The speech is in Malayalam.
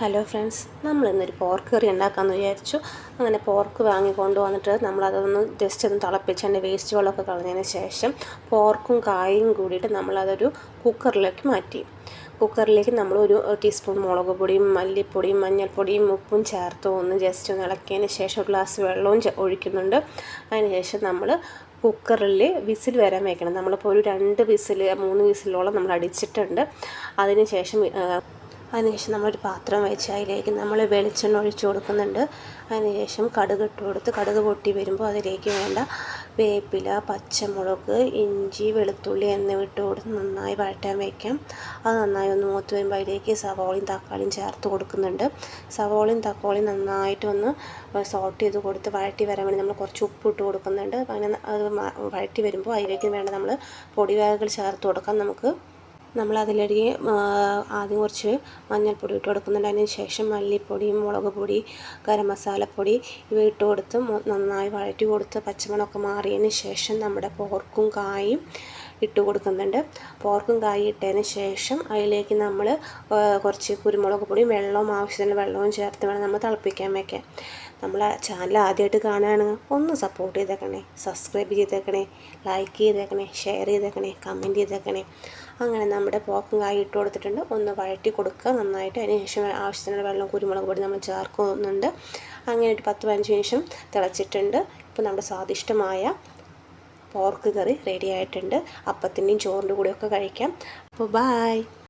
ഹലോ ഫ്രണ്ട്സ്, നമ്മളിന്നൊരു പോർക്ക് കറി ഉണ്ടാക്കാമെന്ന് വിചാരിച്ചു. അങ്ങനെ പോർക്ക് വാങ്ങിക്കൊണ്ട് വന്നിട്ട് നമ്മളതൊന്ന് ജസ്റ്റ് ഒന്ന് തിളപ്പിച്ച് അതിൻ്റെ വേസ്റ്റ് വെള്ളമൊക്കെ കളഞ്ഞതിന് ശേഷം പോർക്കും കായും കൂടിയിട്ട് നമ്മളതൊരു കുക്കറിലേക്ക് മാറ്റി. കുക്കറിലേക്ക് നമ്മളൊരു ടീസ്പൂൺ മുളക് പൊടിയും മല്ലിപ്പൊടിയും മഞ്ഞൾപ്പൊടിയും ഉപ്പും ചേർത്ത് ഒന്ന് ജസ്റ്റ് ഒന്ന് ഇളക്കിയതിന് ശേഷം ഒരു ഗ്ലാസ് വെള്ളവും ഒഴിക്കുന്നുണ്ട്. അതിന് ശേഷം നമ്മൾ കുക്കറിൽ വിസിൽ വരാൻ വയ്ക്കണം. നമ്മളിപ്പോൾ ഒരു 2 വിസിൽ 3 വിസിലോളം നമ്മൾ അടിച്ചിട്ടുണ്ട്. അതിനുശേഷം നമ്മളൊരു പാത്രം വെച്ച് അതിലേക്ക് നമ്മൾ വെളിച്ചെണ്ണ ഒഴിച്ച് കൊടുക്കുന്നുണ്ട്. അതിനുശേഷം കടുക് ഇട്ട് കൊടുത്ത് കടുക് പൊട്ടി വരുമ്പോൾ അതിലേക്ക് വേണ്ട വേപ്പില, പച്ചമുളക്, ഇഞ്ചി, വെളുത്തുള്ളി എന്നിവ ഇട്ട് കൊടുത്ത് നന്നായി വഴറ്റാൻ വയ്ക്കാം. അത് നന്നായി ഒന്ന് മൂത്ത് വരുമ്പോൾ അതിലേക്ക് സവോളയും തക്കാളിയും ചേർത്ത് കൊടുക്കുന്നുണ്ട്. സവോളയും തക്കാളിയും നന്നായിട്ട് ഒന്ന് സോട്ട് ചെയ്ത് കൊടുത്ത് വഴറ്റി വരാൻ വേണ്ടി നമ്മൾ കുറച്ച് ഉപ്പ് ഇട്ട് കൊടുക്കുന്നുണ്ട്. അങ്ങനെ അത് വഴറ്റി വരുമ്പോൾ അതിലേക്ക് വേണ്ട നമ്മൾ പൊടിവകകൾ ചേർത്ത് കൊടുക്കാം. നമ്മളതിലേക്ക് ആദ്യം കുറച്ച് മഞ്ഞൾപ്പൊടി ഇട്ട് കൊടുക്കുന്നുണ്ട്. അതിന് ശേഷം മല്ലിപ്പൊടി, മുളക് പൊടി, ഗരം മസാലപ്പൊടി ഇവ ഇട്ട് കൊടുത്ത് നന്നായി വഴറ്റി കൊടുത്ത് പച്ചമണമൊക്കെ മാറിയതിന് ശേഷം നമ്മുടെ പോർക്കും കായും ഇട്ട് കൊടുക്കുന്നുണ്ട്. പോർക്കും കായും ഇട്ടതിന് ശേഷം അതിലേക്ക് നമ്മൾ കുറച്ച് കുരുമുളക് പൊടിയും ആവശ്യത്തിന് വെള്ളവും ചേർത്ത് വേണം നമ്മൾ തിളപ്പിക്കാൻ വയ്ക്കാൻ. നമ്മളെ ചാനൽ ആദ്യമായിട്ട് കാണുകയാണെങ്കിൽ ഒന്ന് സപ്പോർട്ട് ചെയ്തേക്കണേ, സബ്സ്ക്രൈബ് ചെയ്തേക്കണേ, ലൈക്ക് ചെയ്തേക്കണേ, ഷെയർ ചെയ്തേക്കണേ, കമൻറ്റ് ചെയ്തേക്കണേ. അങ്ങനെ നമ്മുടെ പോർക്കും കായും ഇട്ട് കൊടുത്തിട്ടുണ്ട്. ഒന്ന് വഴറ്റി കൊടുക്കുക നന്നായിട്ട്. അതിന് ശേഷം ആവശ്യത്തിനുള്ള വെള്ളം കുരുമുളക് പൊടി നമ്മൾ ചേർക്കുന്നുണ്ട്. അങ്ങനെ ഒരു 10-15 നിമിഷം തിളച്ചിട്ടുണ്ട്. ഇപ്പോൾ നമ്മുടെ സ്വാദിഷ്ടമായ പോർക്ക് കറി റെഡി ആയിട്ടുണ്ട്. അപ്പത്തിൻ്റെയും ചോറിൻ്റെ കൂടെയൊക്കെ കഴിക്കാം. അപ്പോൾ ബായ്.